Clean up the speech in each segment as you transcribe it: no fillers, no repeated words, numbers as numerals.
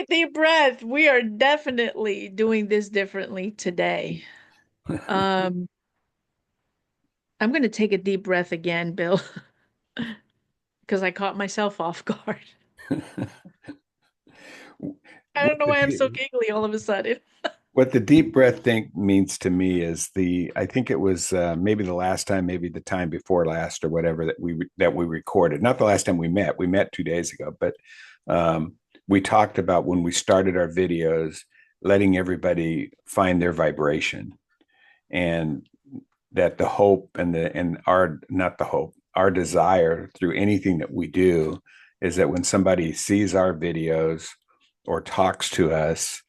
quick deep breath. We are definitely doing this differently today. Um, I'm going to take a deep breath again, Bill, because I caught myself off guard. I don't What know the why I'm deep, so giggly all of a sudden. what the deep breath thing means to me is I think it was maybe the last time, maybe the time before last or whatever that we recorded. Not the last time we met. We met 2 days ago, but um, we talked about when we started our videos, letting everybody find their vibration, and that the hope and our not the hope, our desire through anything that we do is that when somebody sees our videos or talks to us,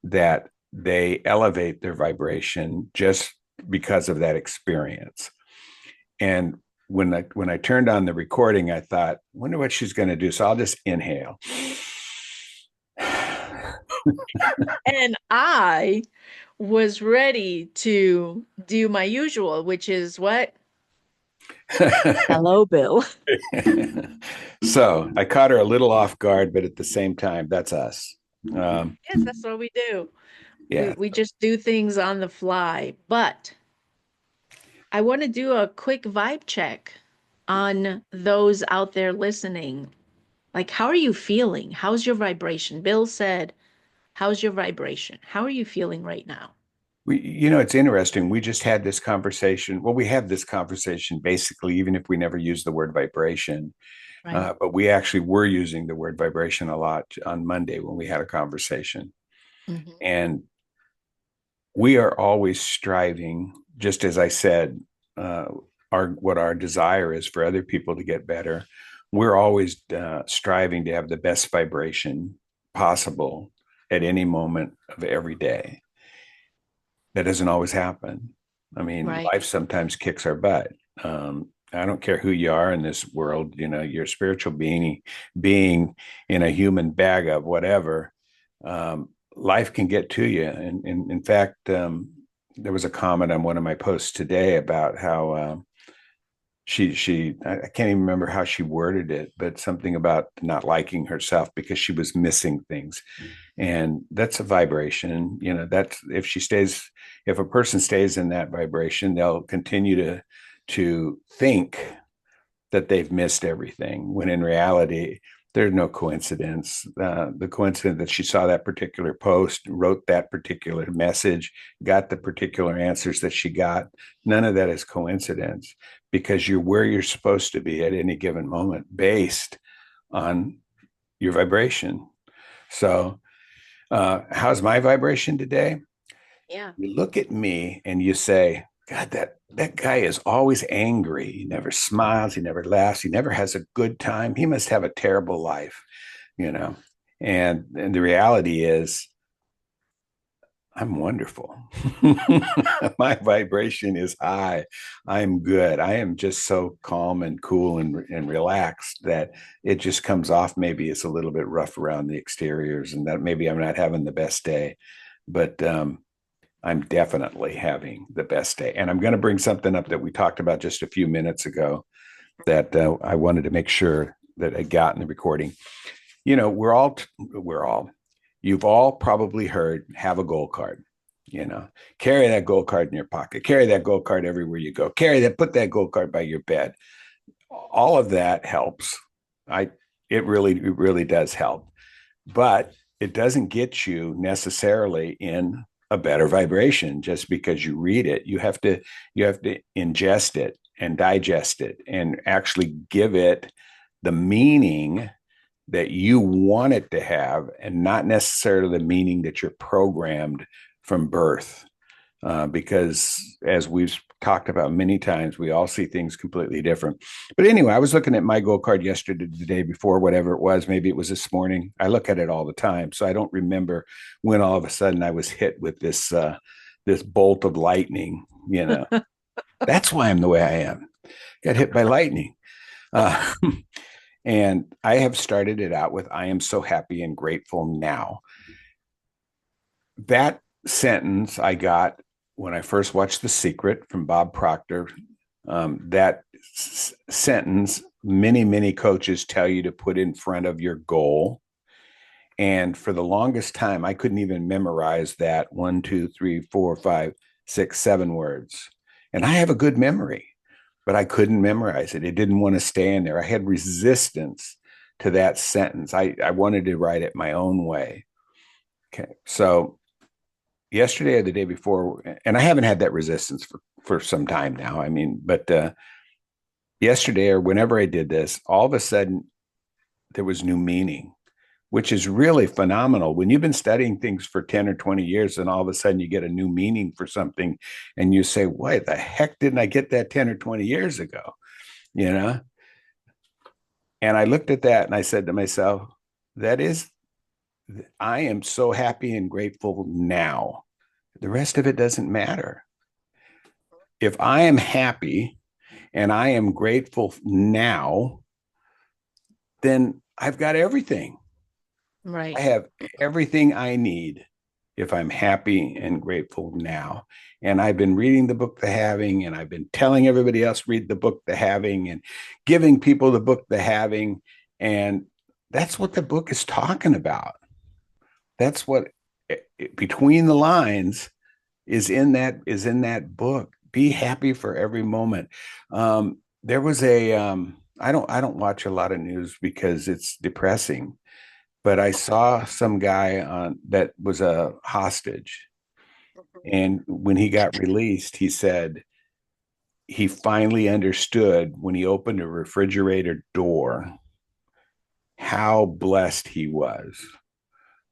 that they elevate their vibration just because of that experience. And when I turned on the recording, I thought, wonder what she's going to do. So I'll just inhale. And I was ready to do my usual, which is what? Hello, Bill. So I caught her a little off guard, but at the same time, that's us. Um, Yes, that's what we do. We yeah, we just do things on the fly. But I want to do a quick vibe check on those out there listening. Like, how are you feeling? How's your vibration? Bill said, how's your vibration? How are you feeling right now? it's interesting. We just had this conversation. Well, we have this conversation basically, even if we never use the word vibration, Right. but we actually were using the word vibration a lot on Monday when we had a conversation. Hmm. And we are always striving, just as I said, uh, what our desire is for other people to get better. We're always striving to have the best vibration possible at any moment of every day. That doesn't always happen. I mean, Right. life sometimes kicks our butt. I don't care who you are in this world, you're a spiritual being in a human bag of whatever. Life can get to you. And in fact, there was a comment on one of my posts today about how she I can't even remember how she worded it, but something about not liking herself because she was missing things. And that's a vibration. That's if a person stays in that vibration, they'll continue to think that they've missed everything, when in reality there's no coincidence. The coincidence that she saw that particular post, wrote that particular message, got the particular answers that she got, none of that is coincidence, because you're where you're supposed to be at any given moment based on your vibration. So how's my vibration today? Yeah. You look at me and you say, God, that guy is always angry. He never smiles. He never laughs. He never has a good time. He must have a terrible life, you know. And the reality is, I'm wonderful. My vibration is high. I'm good. I am just so calm and cool and relaxed that it just comes off. Maybe it's a little bit rough around the exteriors, and that maybe I'm not having the best day, but I'm definitely having the best day. And I'm going to bring something up that we talked about just a few minutes ago that I wanted to make sure that I got in the recording. You've all probably heard, have a goal card. Carry that goal card in your pocket, carry that goal card everywhere you go, put that goal card by your bed. All of that helps. I, it really does help, but it doesn't get you necessarily in a better vibration just because you read it. You have to ingest it and digest it and actually give it the meaning that you want it to have, and not necessarily the meaning that you're programmed from birth. Because as we've talked about many times, we all see things completely different. But anyway, I was looking at my goal card yesterday, the day before, whatever it was. Maybe it was this morning. I look at it all the time, so I don't remember when all of a sudden I was hit with this bolt of lightning. That's why I'm the way I am. Got hit by lightning. Uh, and I have started it out with, I am so happy and grateful now. That sentence I got when I first watched The Secret from Bob Proctor. That sentence, many, many coaches tell you to put in front of your goal. And for the longest time, I couldn't even memorize that one, two, three, four, five, six, 7 words. And I have a good memory, but I couldn't memorize it. It didn't want to stay in there. I had resistance to that sentence. I wanted to write it my own way. Okay. So yesterday or the day before, and I haven't had that resistance for some time now. I mean, but yesterday or whenever I did this, all of a sudden there was new meaning, which is really phenomenal. When you've been studying things for 10 or 20 years, and all of a sudden you get a new meaning for something, and you say, why the heck didn't I get that 10 or 20 years ago? You know? And I looked at that and I said to myself, that is, I am so happy and grateful now. The rest of it doesn't matter. If I am happy and I am grateful now, then I've got everything. I Right. have everything I need if I'm happy and grateful now. And I've been reading the book, The Having, and I've been telling everybody else read the book, The Having, and giving people the book, The Having. And that's what the book is talking about. That's what between the lines is in that book. Be happy for every moment. There was a I don't watch a lot of news because it's depressing, but I saw some guy on that was a hostage, and when he got released, he said he finally understood when he opened a refrigerator door how blessed he was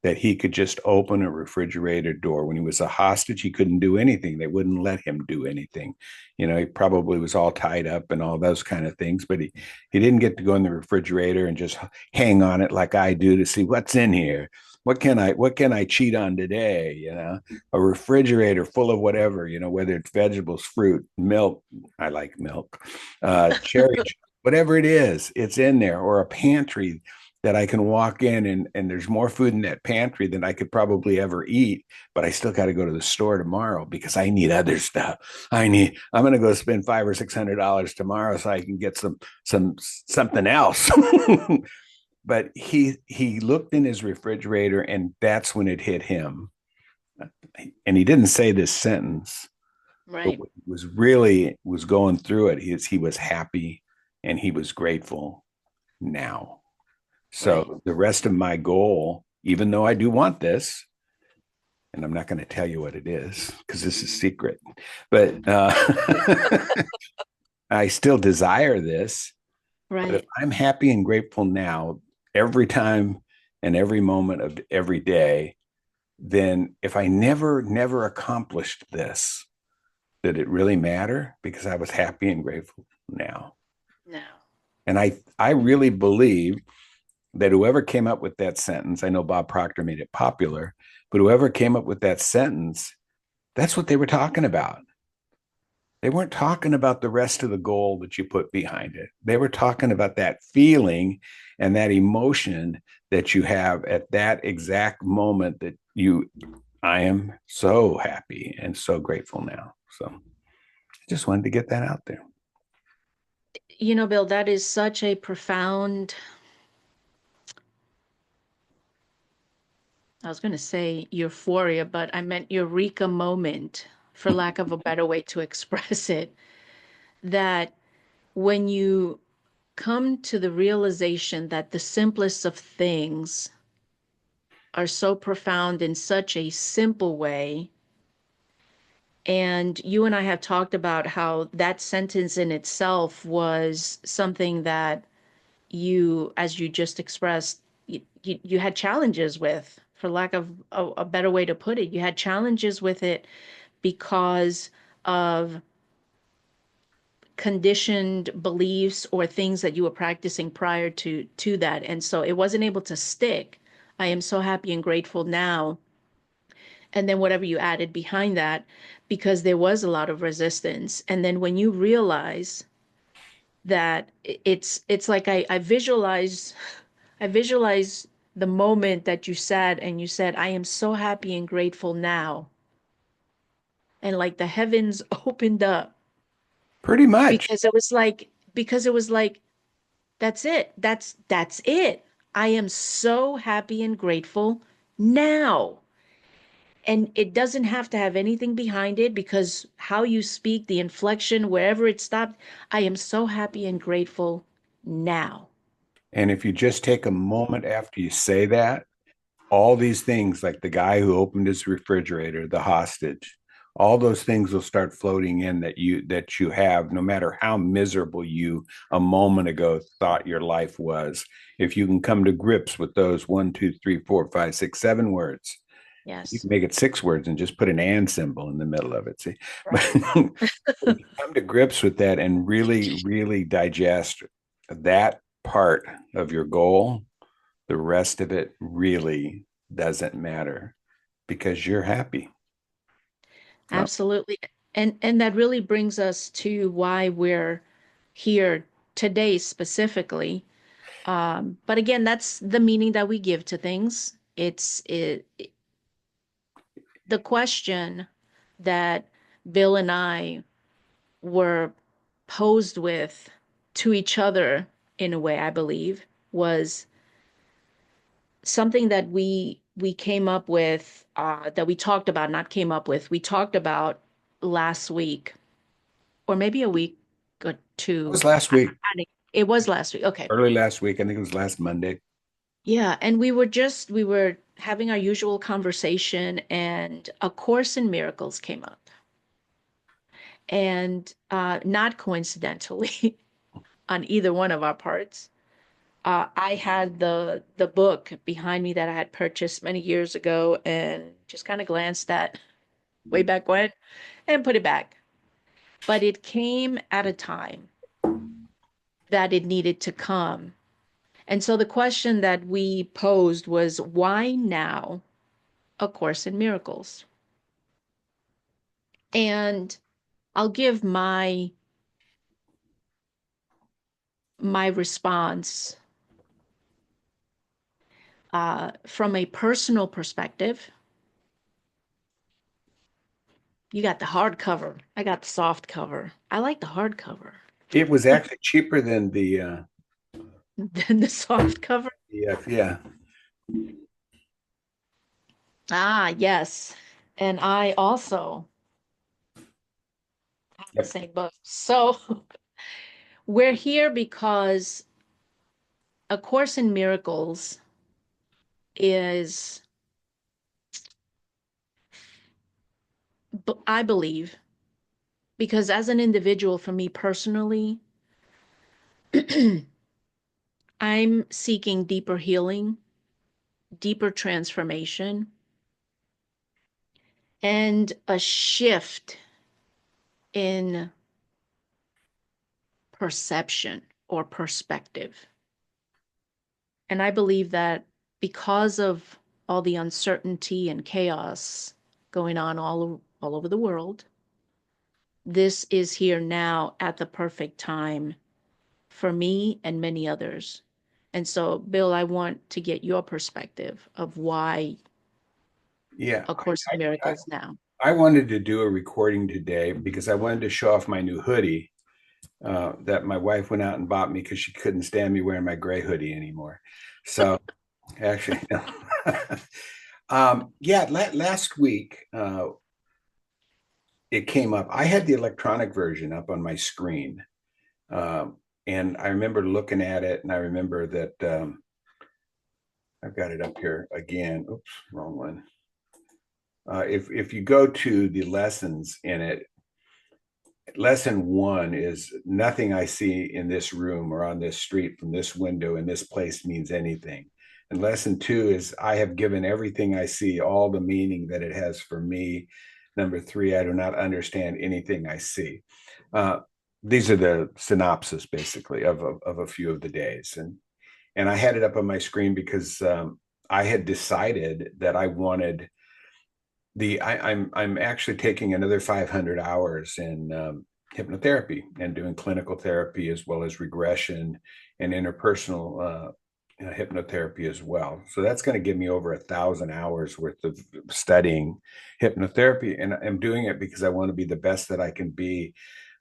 that he could just open a refrigerator door. When he was a hostage, he couldn't do anything. They wouldn't let him do anything. He probably was all tied up and all those kind of things, but he didn't get to go in the refrigerator and just hang on it like I do to see what's in here. What can I cheat on today? A refrigerator full of whatever, whether it's vegetables, fruit, milk. I like milk, cherry, whatever it is, it's in there, or a pantry that I can walk in and there's more food in that pantry than I could probably ever eat, but I still got to go to the store tomorrow because I need other stuff. I'm going to go spend $500 or $600 tomorrow so I can get something else. But he looked in his refrigerator and that's when it hit him. And he didn't say this sentence, but Right. what was really was going through it. He was happy and he was grateful now. Right. So the rest of my goal, even though I do want this, and I'm not going to tell you what it is because this is secret, but I still desire this. But if Right. I'm happy and grateful now, every time and every moment of every day, then if I never accomplished this, did it really matter? Because I was happy and grateful now. No. And I really believe that whoever came up with that sentence, I know Bob Proctor made it popular, but whoever came up with that sentence, that's what they were talking about. They weren't talking about the rest of the goal that you put behind it. They were talking about that feeling and that emotion that you have at that exact moment I am so happy and so grateful now. So I just wanted to get that out there. Bill, that is such a profound, I was going to say euphoria, but I meant eureka moment, for lack of a better way to express it. That when you come to the realization that the simplest of things are so profound in such a simple way. And you and I have talked about how that sentence in itself was something that as you just expressed, you had challenges with, for lack of a better way to put it. You had challenges with it because of conditioned beliefs or things that you were practicing prior to that. And so it wasn't able to stick. I am so happy and grateful now. And then whatever you added behind that, because there was a lot of resistance. And then when you realize that it's like I visualize the moment that you sat and you said, I am so happy and grateful now. And like the heavens opened up Pretty much. because it was like that's it. That's it. I am so happy and grateful now. And it doesn't have to have anything behind it because how you speak, the inflection, wherever it stopped, I am so happy and grateful now. And if you just take a moment after you say that, all these things, like the guy who opened his refrigerator, the hostage, all those things will start floating in that you have, no matter how miserable you a moment ago thought your life was. If you can come to grips with those 1, 2, 3, 4, 5, 6, 7 words, you Yes. can make it 6 words and just put an and symbol in the middle of it. See, but Right. if you come to grips with that and really, really digest that part of your goal, the rest of it really doesn't matter because you're happy. So, Absolutely. And that really brings us to why we're here today specifically. But again, that's the meaning that we give to things. The question that Bill and I were posed with to each other in a way, I believe, was something that we came up with, that we talked about, not came up with, we talked about last week, or maybe a week or it was two. last week, It was last week. Okay. early last week. I think it was last Monday. Yeah, and we were having our usual conversation, and A Course in Miracles came up. And not coincidentally, on either one of our parts, I had the book behind me that I had purchased many years ago and just kind of glanced at way back when and put it back. But it came at a time that it needed to come. And so the question that we posed was, why now A Course in Miracles? And I'll give my response from a personal perspective. You got the hardcover. I got the soft cover. I like the hardcover It was actually cheaper than than the soft cover. yeah. Ah, yes. And I also have the Yep. same book. So we're here because A Course in Miracles is, I believe, because as an individual, for me personally, I'm seeking deeper healing, deeper transformation, and a shift in perception or perspective. And I believe that because of all the uncertainty and chaos going on all over the world, this is here now at the perfect time for me and many others. And so, Bill, I want to get your perspective of why Yeah. A Course in I, Miracles now. I wanted to do a recording today because I wanted to show off my new hoodie that my wife went out and bought me because she couldn't stand me wearing my gray hoodie anymore. So actually, no. Yeah, last week it came up. I had the electronic version up on my screen. And I remember looking at it, and I remember that I've got it up here again. Oops, wrong one. If you go to the lessons in it, lesson one is nothing I see in this room or on this street from this window in this place means anything. And lesson two is I have given everything I see all the meaning that it has for me. Number three, I do not understand anything I see. Uh, these are the synopsis basically of a few of the days. And I had it up on my screen because I had decided that I wanted I'm actually taking another 500 hours in hypnotherapy and doing clinical therapy as well as regression and interpersonal hypnotherapy as well. So that's going to give me over 1,000 hours worth of studying hypnotherapy, and I'm doing it because I want to be the best that I can be,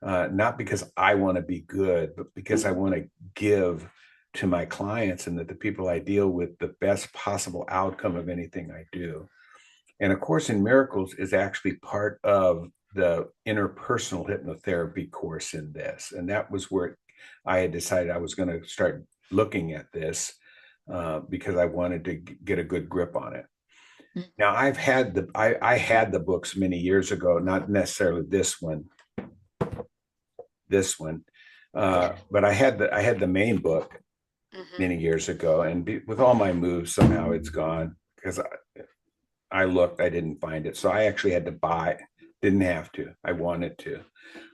not because I want to be good, but because I want to give to my clients and that the people I deal with the best possible outcome of anything I do. And A Course in Miracles is actually part of the interpersonal hypnotherapy course in this. And that was where I had decided I was going to start looking at this because I wanted to get a good grip on it. Now I had the books many years ago, not necessarily this one, but I had the main book Mm-hmm. many years ago, and with all my moves, somehow it's gone because I looked, I didn't find it, so I actually had to buy. Didn't have to. I wanted to.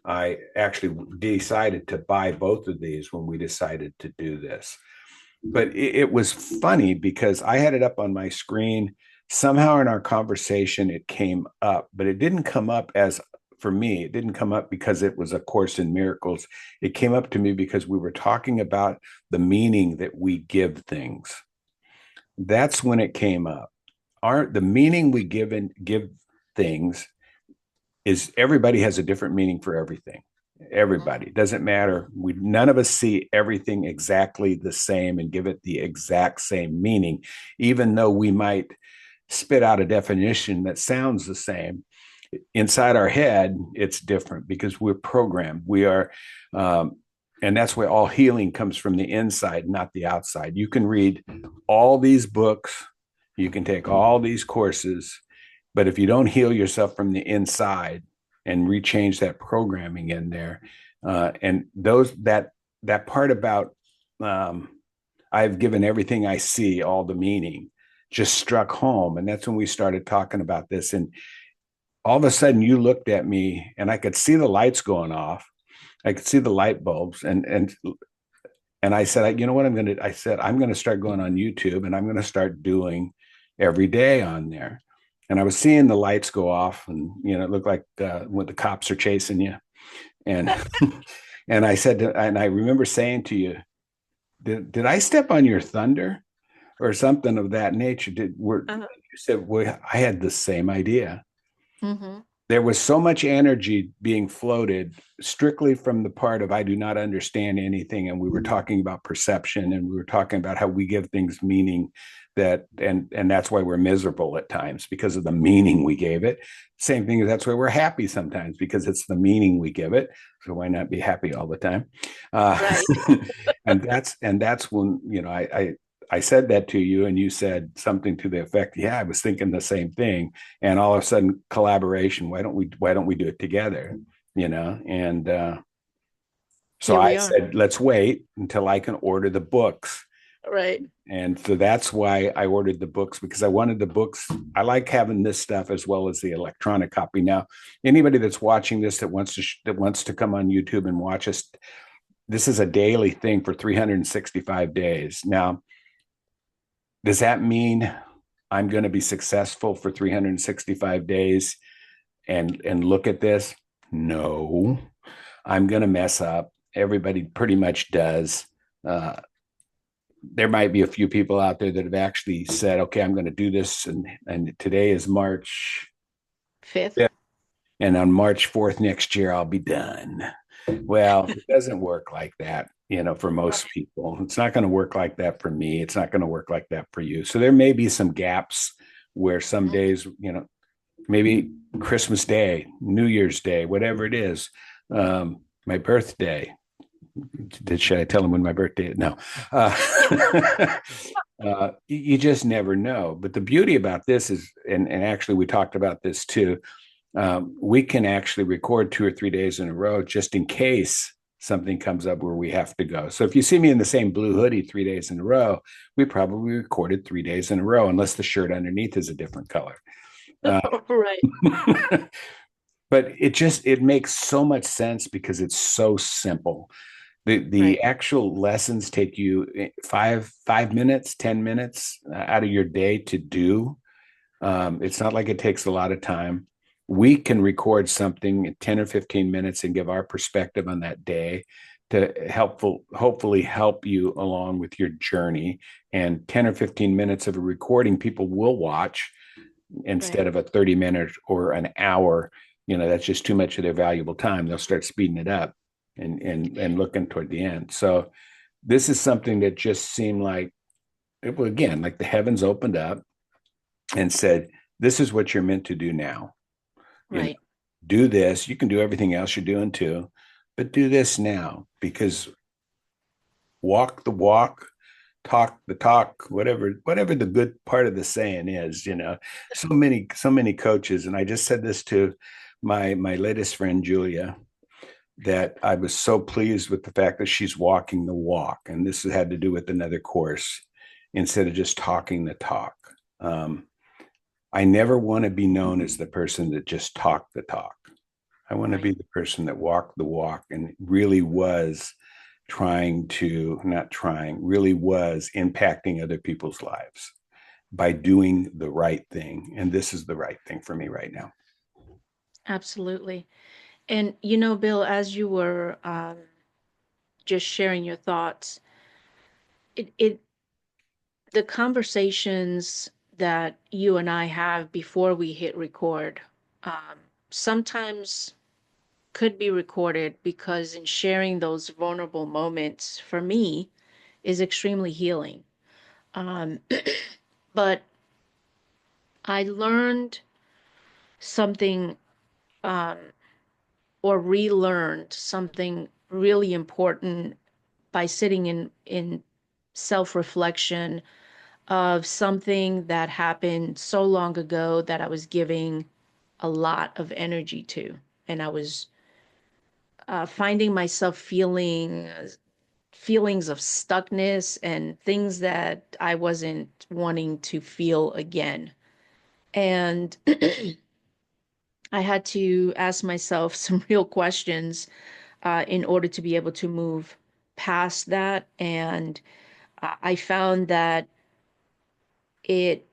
I actually decided to buy both of these when we decided to do this. But it was funny because I had it up on my screen. Somehow in our conversation, it came up, but it didn't come up as for me. It didn't come up because it was A Course in Miracles. It came up to me because we were talking about the meaning that we give things. That's when it came up. The meaning we give things is everybody has a different meaning for everything. Everybody, it doesn't matter. None of us see everything exactly the same and give it the exact same meaning, even though we might spit out a definition that sounds the same. Inside our head, it's different because we're programmed. We are, and that's where all healing comes from, the inside, not the outside. You can read all these books, you can take all these courses, but if you don't heal yourself from the inside and rechange that programming in there, and that part about I've given everything I see all the meaning just struck home, and that's when we started talking about this. And all of a sudden, you looked at me, and I could see the lights going off. I could see the light bulbs, and I said, you know what I said, I'm going to start going on YouTube, and I'm going to start doing every day on there. And I was seeing the lights go off, and it looked like when the cops are chasing you. And and and I remember saying to you, did I step on your thunder or something of that nature? Uh-huh. You said, well, I had the same idea. Mm-hmm. There was so much energy being floated strictly from the part of I do not understand anything. And we were talking about perception, and we were talking about how we give things meaning, and that's why we're miserable at times because of the meaning we gave it. Same thing, that's why we're happy sometimes, because it's the meaning we give it. So why not be happy all the time? Right. And that's when I said that to you, and you said something to the effect, yeah, I was thinking the same thing. And all of a sudden, collaboration, why don't we do it together? And so Here I we are. said, let's wait until I can order the books. Right. And so that's why I ordered the books, because I wanted the books. I like having this stuff as well as the electronic copy. Now, anybody that's watching this that wants to come on YouTube and watch us, this is a daily thing for 365 days. Now, does that mean I'm going to be successful for 365 days and look at this? No, I'm going to mess up. Everybody pretty much does. There might be a few people out there that have actually said, okay, I'm going to do this. And today is March Fifth. 5th. And on March 4th next year, I'll be done. Well, it doesn't work like that, for most people. It's not going to work like that for me. It's not going to work like that for you. So there may be some gaps where some days, maybe Christmas Day, New Year's Day, whatever it is, my birthday. Should I tell them when my birthday is? No. You just never know. But the beauty about this is, and actually we talked about this too, we can actually record 2 or 3 days in a row just in case something comes up where we have to go. So if you see me in the same blue hoodie 3 days in a row, we probably recorded 3 days in a row, unless the shirt underneath is a different color. Right. But it makes so much sense because it's so simple. The Right. actual lessons take you 5 minutes, 10 minutes out of your day to do. It's not like it takes a lot of time. We can record something in 10 or 15 minutes and give our perspective on that day to hopefully help you along with your journey. And 10 or 15 minutes of a recording, people will watch instead Right. of a 30-minute or an hour. That's just too much of their valuable time. They'll start speeding it up and looking toward the end. So this is something that just seemed like it was, again, like the heavens opened up and said, this is what you're meant to do now. You know, Right. do this. You can do everything else you're doing too, but do this now, because walk the walk, talk the talk, whatever the good part of the saying is. So many coaches, and I just said this to my latest friend Julia, that I was so pleased with the fact that she's walking the walk, and this had to do with another course, instead of just talking the talk. um, I never want to be known as the person that just talked the talk. I want to be Right. the person that walked the walk and really was not trying, really was impacting other people's lives by doing the right thing. And this is the right thing for me right now. Absolutely. And Bill, as you were just sharing your thoughts, it the conversations that you and I have before we hit record, um, sometimes could be recorded, because in sharing those vulnerable moments for me is extremely healing. Um, but I learned something, um, or relearned something really important by sitting in self-reflection of something that happened so long ago that I was giving a lot of energy to. And I was finding myself feeling feelings of stuckness and things that I wasn't wanting to feel again. And I had to ask myself some real questions in order to be able to move past that. And I found that it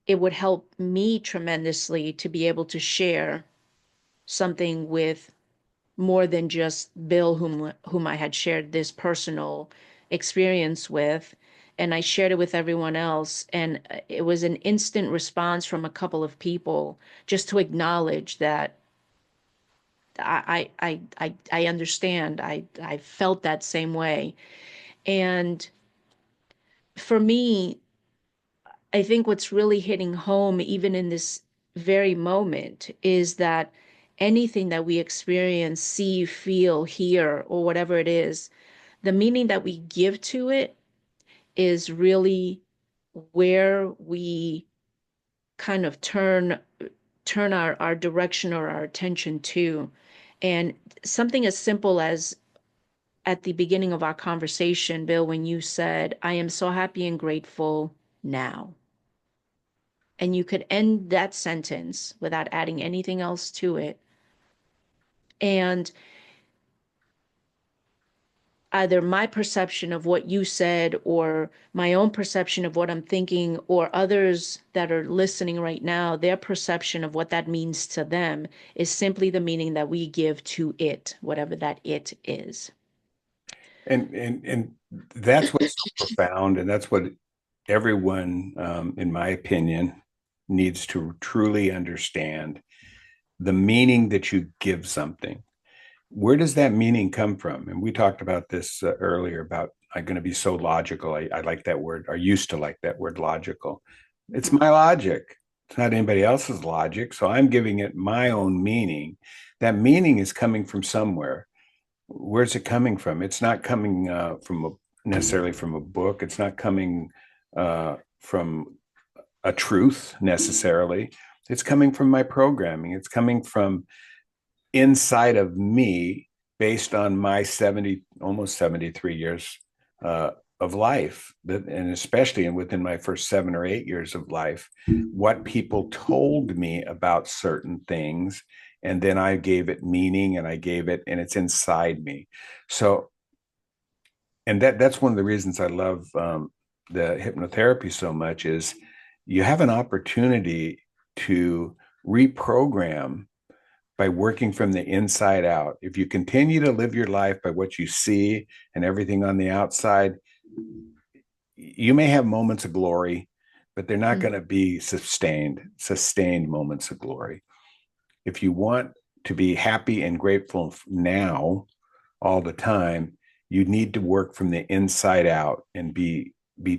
it would help me tremendously to be able to share something with more than just Bill, whom I had shared this personal experience with. And I shared it with everyone else. And it was an instant response from a couple of people just to acknowledge that I understand. I felt that same way. And for me, I think what's really hitting home, even in this very moment, is that anything that we experience, see, feel, hear, or whatever it is, the meaning that we give to it is really where we kind of turn our direction or our attention to. And something as simple as at the beginning of our conversation, Bill, when you said, I am so happy and grateful now. And you could end that sentence without adding anything else to it. And either my perception of what you said, or my own perception of what I'm thinking, or others that are listening right now, their perception of what that means to them is simply the meaning that we give to it, whatever that it is. And that's what's so profound, and that's what everyone, in my opinion, needs to truly understand: the meaning that you give something. Where does that meaning come from? And we talked about this earlier about, I'm going to be so logical. I like that word. I used to like that word, logical. It's my logic. It's not anybody else's logic. So I'm giving it my own meaning. That meaning is coming from somewhere. Where's it coming from? It's not coming necessarily from a book. It's not coming from a truth necessarily. It's coming from my programming. It's coming from inside of me, based on my 70, almost 73 years of life, and especially within my first 7 or 8 years of life, what people told me about certain things. And then I gave it meaning, and and it's inside me. So, and that's one of the reasons I love the hypnotherapy so much, is you have an opportunity to reprogram by working from the inside out. If you continue to live your life by what you see and everything on the outside, you may have moments of glory, but they're not Mm. going to be sustained moments of glory. If you want to be happy and grateful now all the time, You need to work from the inside out and be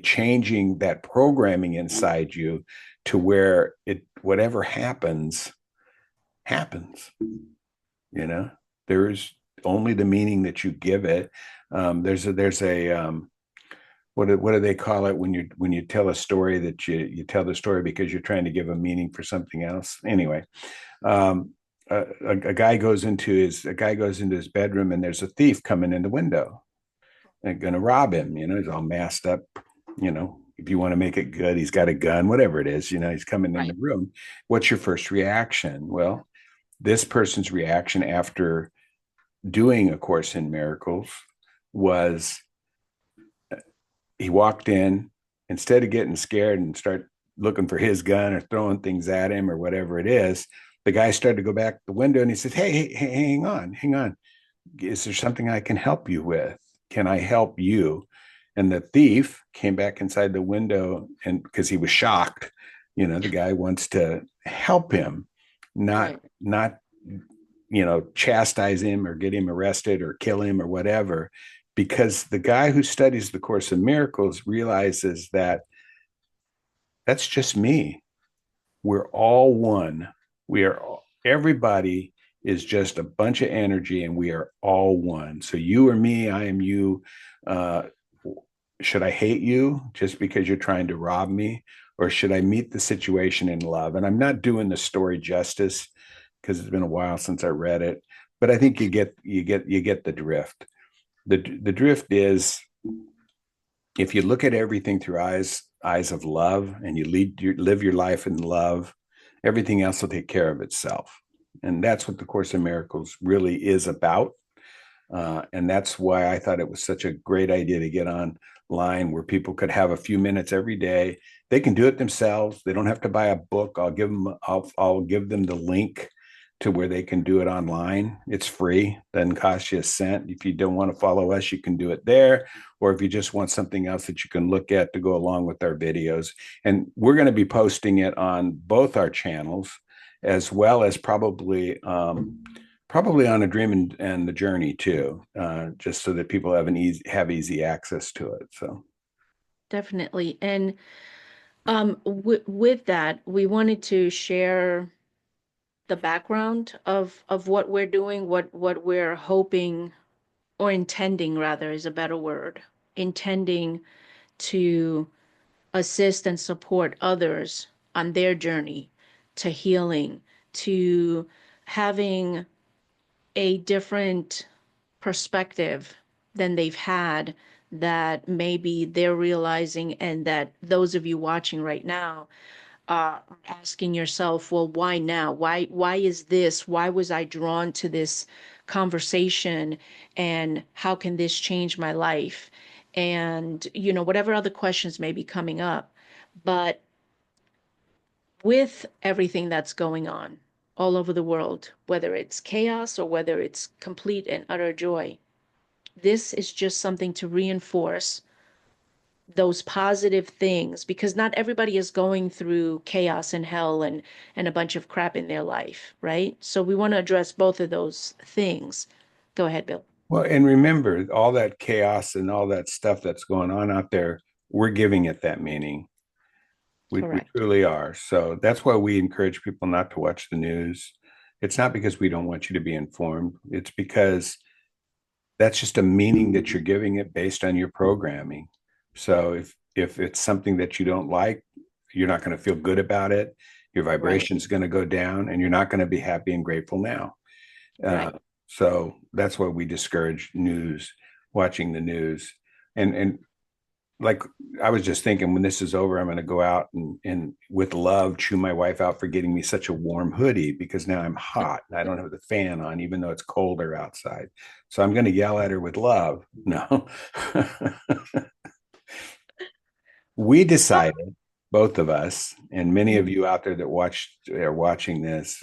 changing that programming inside you to where it whatever happens. You know, there's only the meaning that you give it. There's a what do they call it when you tell a story that you tell the story because you're trying to give a meaning for something else. Anyway, um, a guy goes into his bedroom and there's a thief coming in the window and going to rob him. You know, he's all masked up. You know, if you want to make it good, he's got a gun, whatever it is. You know, he's coming in the Right. room. What's your first reaction? Well, this person's reaction after doing A Course in Miracles was he walked in, instead of getting scared and start looking for his gun or throwing things at him or whatever it is, the guy started to go back to the window and he said, hey, hang on. Is there something I can help you with? Can I help you? And the thief came back inside the window, and because he was shocked, you know, the guy wants to help him, not Right. not chastise him or get him arrested or kill him or whatever, because the guy who studies the Course in Miracles realizes that that's just me. We're all one. We are everybody is just a bunch of energy, and we are all one. So you are me, I am you. Uh, should I hate you just because you're trying to rob me, or should I meet the situation in love? And I'm not doing the story justice because it's been a while since I read it, but I think you get the drift. The drift is, if you look at everything through eyes of love and you live your life in love, everything else will take care of itself. And that's what the Course in Miracles really is about. And that's why I thought it was such a great idea to get online where people could have a few minutes every day. They can do it themselves. They don't have to buy a book. I'll give them the link to where they can do it online. It's free, doesn't cost you a cent. If you don't want to follow us, you can do it there. Or if you just want something else that you can look at to go along with our videos. And we're going to be posting it on both our channels, as well as probably on A Dream and the Journey too, just so that people have easy access to it. So Definitely. And with that, we wanted to share the background of what we're doing, what we're hoping or intending rather is a better word, intending to assist and support others on their journey to healing, to having a different perspective than they've had that maybe they're realizing, and that those of you watching right now are asking yourself, well, why now? Why is this? Why was I drawn to this conversation? And how can this change my life? And, whatever other questions may be coming up. But with everything that's going on all over the world, whether it's chaos or whether it's complete and utter joy, this is just something to reinforce those positive things, because not everybody is going through chaos and hell and a bunch of crap in their life, right? So we want to address both of those things. Go ahead, Bill. well, and remember all that chaos and all that stuff that's going on out there. We're giving it that meaning. We Correct. truly are. So that's why we encourage people not to watch the news. It's not because we don't want you to be informed. It's because that's just a meaning that you're giving it based on your programming. So if it's something that you don't like, you're not going to feel good about it. Your Right. vibration is going to go down, and you're not going to be happy and grateful now. Uh, Right. so that's why we discourage watching the news. And like I was just thinking, when this is over, I'm going to go out and with love chew my wife out for getting me such a warm hoodie, because now I'm hot and I don't have the fan on, even though it's colder outside. So I'm going to yell at her with love. No, we decided, both of us, and many of Mhm. you out there that are watching this,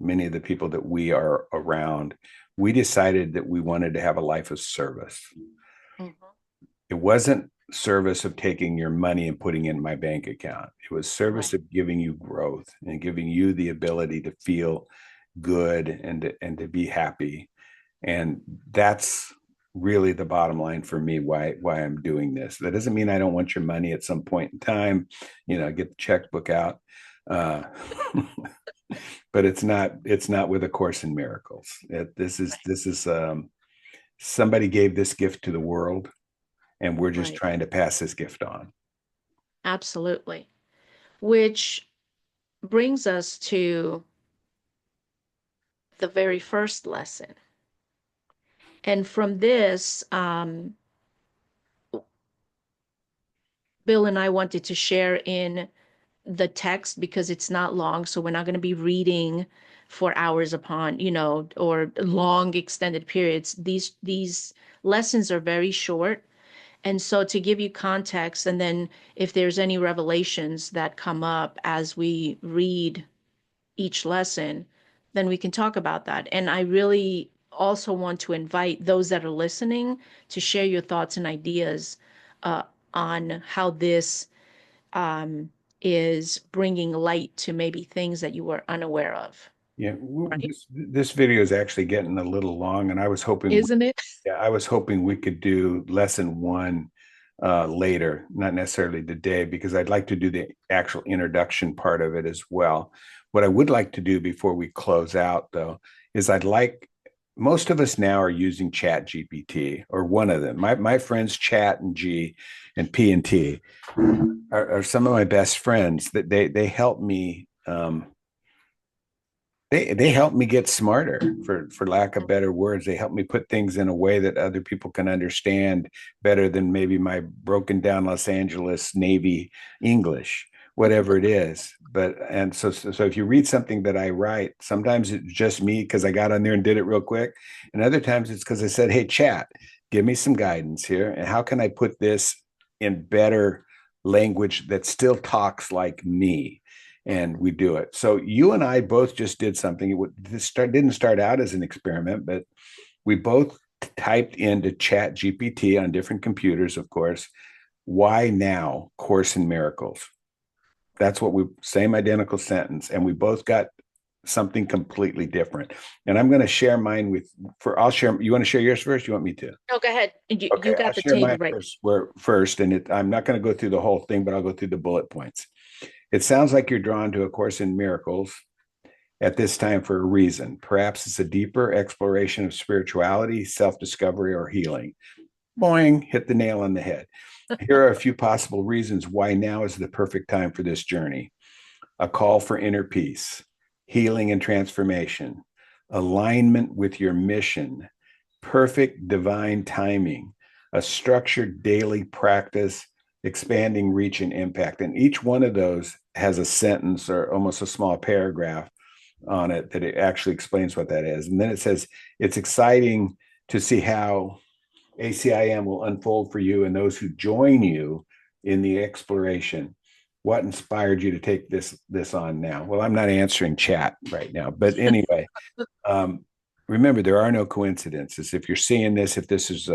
many of the people that we are around, we decided that we wanted to have a life of service. Mhm. It wasn't service of taking your money and putting it in my bank account. It was service Right. of giving you growth and giving you the ability to feel good and to be happy. And that's really the bottom line for me why I'm doing this. That doesn't mean I don't want your money at some point in time, get the checkbook out. Uh, but it's not with A Course in Miracles. This is somebody gave this gift to the world, and we're just Right. trying to pass this gift on. Absolutely. Which brings us to the very first lesson. And from this, Bill and I wanted to share in the text because it's not long. So we're not going to be reading for hours upon, or long extended periods. These lessons are very short. And so to give you context, and then if there's any revelations that come up as we read each lesson, then we can talk about that. And I really also want to invite those that are listening to share your thoughts and ideas uh, on how this um, is bringing light to maybe things that you were unaware of, Yeah, right? this video is actually getting a little long, and Isn't it? I was hoping we could do lesson one later, not necessarily today, because I'd like to do the actual introduction part of it as well. What I would like to do before we close out, though, is most of us now are using Chat GPT, or one of them. My friends Chat and G and P and T are some of my best friends. That they help me. They help me get smarter, for lack of better words. They help me put things in a way that other people can understand better than maybe my broken down Los Angeles Navy English, whatever it is. And so if you read something that I write, sometimes it's just me because I got on there and did it real quick, and other times it's because I said, hey Chat, give me some guidance here, and how can I put this in better language that still talks like me, and we do it. So you and I both just did something. Didn't start out as an experiment, but we both typed into Chat GPT on different computers, of course. Why now? Course in Miracles. That's what same identical sentence, and we both got something completely different. And I'm going to share mine I'll share. You want to share yours first? You want me to? No, go ahead. You Okay, I'll got the share table mine right. first, and I'm not going to go through the whole thing, but I'll go through the bullet points. It sounds like you're drawn to A Course in Miracles at this time for a reason. Perhaps it's a deeper exploration of spirituality, self discovery, or healing. Boing, hit the nail on the head. Here are a few possible reasons why now is the perfect time for this journey: a call for inner peace, healing and transformation, alignment with your mission, perfect divine timing, a structured daily practice, expanding reach and impact. And each one of those has a sentence or almost a small paragraph on it that it actually explains what that is. And then it says, it's exciting to see how ACIM will unfold for you and those who join you in the exploration. What inspired you to take this on now? Well, I'm not answering chat right now, but anyway, um, remember there are no coincidences. If you're seeing this, if this is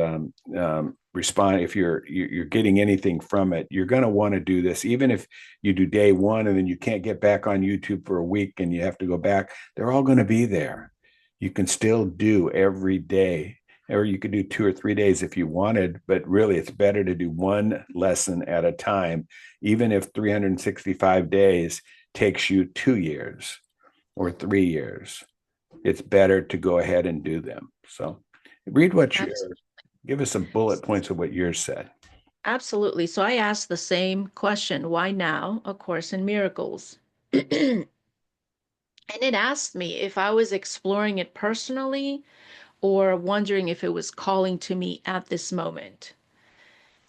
respond, if you're getting anything from it, you're going to want to do this. Even if you do day one and then you can't get back on YouTube for a week and you have to go back, they're all going to be there. You can still do every day, or you could do 2 or 3 days if you wanted, but really it's better to do one lesson at a time, even if 365 days takes you 2 years or 3 years. It's better to go ahead and do them. So read give us some bullet points of what yours said. Absolutely. So I asked the same question, why now? A Course in Miracles. And it asked me if I was exploring it personally or wondering if it was calling to me at this moment.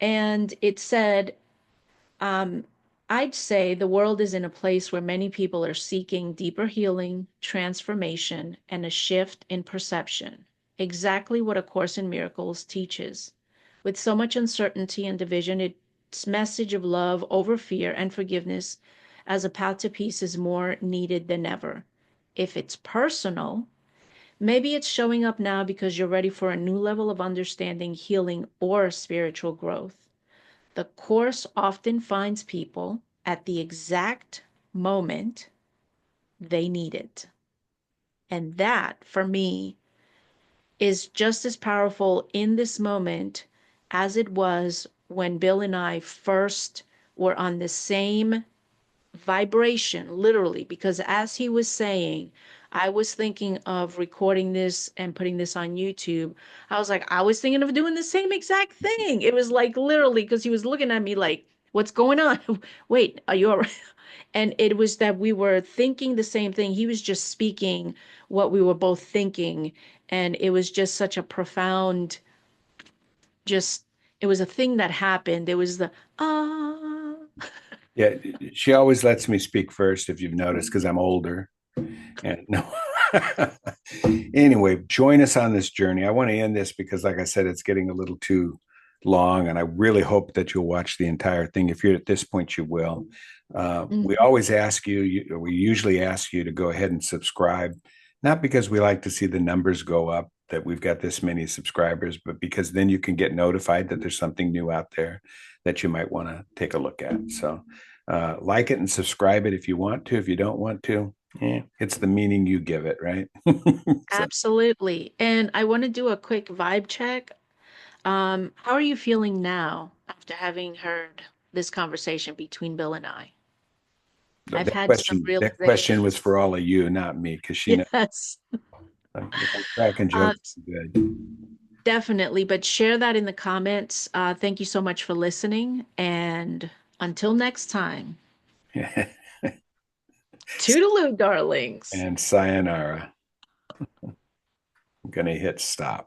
And it said, um, I'd say the world is in a place where many people are seeking deeper healing, transformation, and a shift in perception. Exactly what A Course in Miracles teaches. With so much uncertainty and division, its message of love over fear and forgiveness as a path to peace is more needed than ever. If it's personal, maybe it's showing up now because you're ready for a new level of understanding, healing, or spiritual growth. The Course often finds people at the exact moment they need it. And that, for me, is just as powerful in this moment as it was when Bill and I first were on the same vibration, literally, because as he was saying, I was thinking of recording this and putting this on YouTube. I was like, I was thinking of doing the same exact thing. It was like literally because he was looking at me like, what's going on? Wait, are you all right? And it was that we were thinking the same thing. He was just speaking what we were both thinking. And it was just such a profound, just, it was a thing that happened. It was the, ah. Yeah, she always lets me speak first, if you've noticed, because I'm older. And no. Anyway, join us on this journey. I want to end this because, like I said, it's getting a little too long, and I really hope that you'll watch the entire thing. If you're at this point, you will. We Mhm. always ask you, we usually ask you to go ahead and subscribe, not because we like to see the numbers go up, that we've got this many subscribers, but because then you can get notified that there's something new out there that you might want to take a look at. So, like it and subscribe it if you want to. If you don't want to, it's the meaning you give it, right? So, Absolutely. And I want to do a quick vibe check. How are you feeling now after having heard this conversation between Bill and I? I've that had some question was realizations. for all of you, not me, because she knows Yes, if I'm cracking uh, jokes, good. definitely. But share that in the comments. Thank you so much for listening. And until next time, toodaloo, darlings. And sayonara. I'm going to hit stop.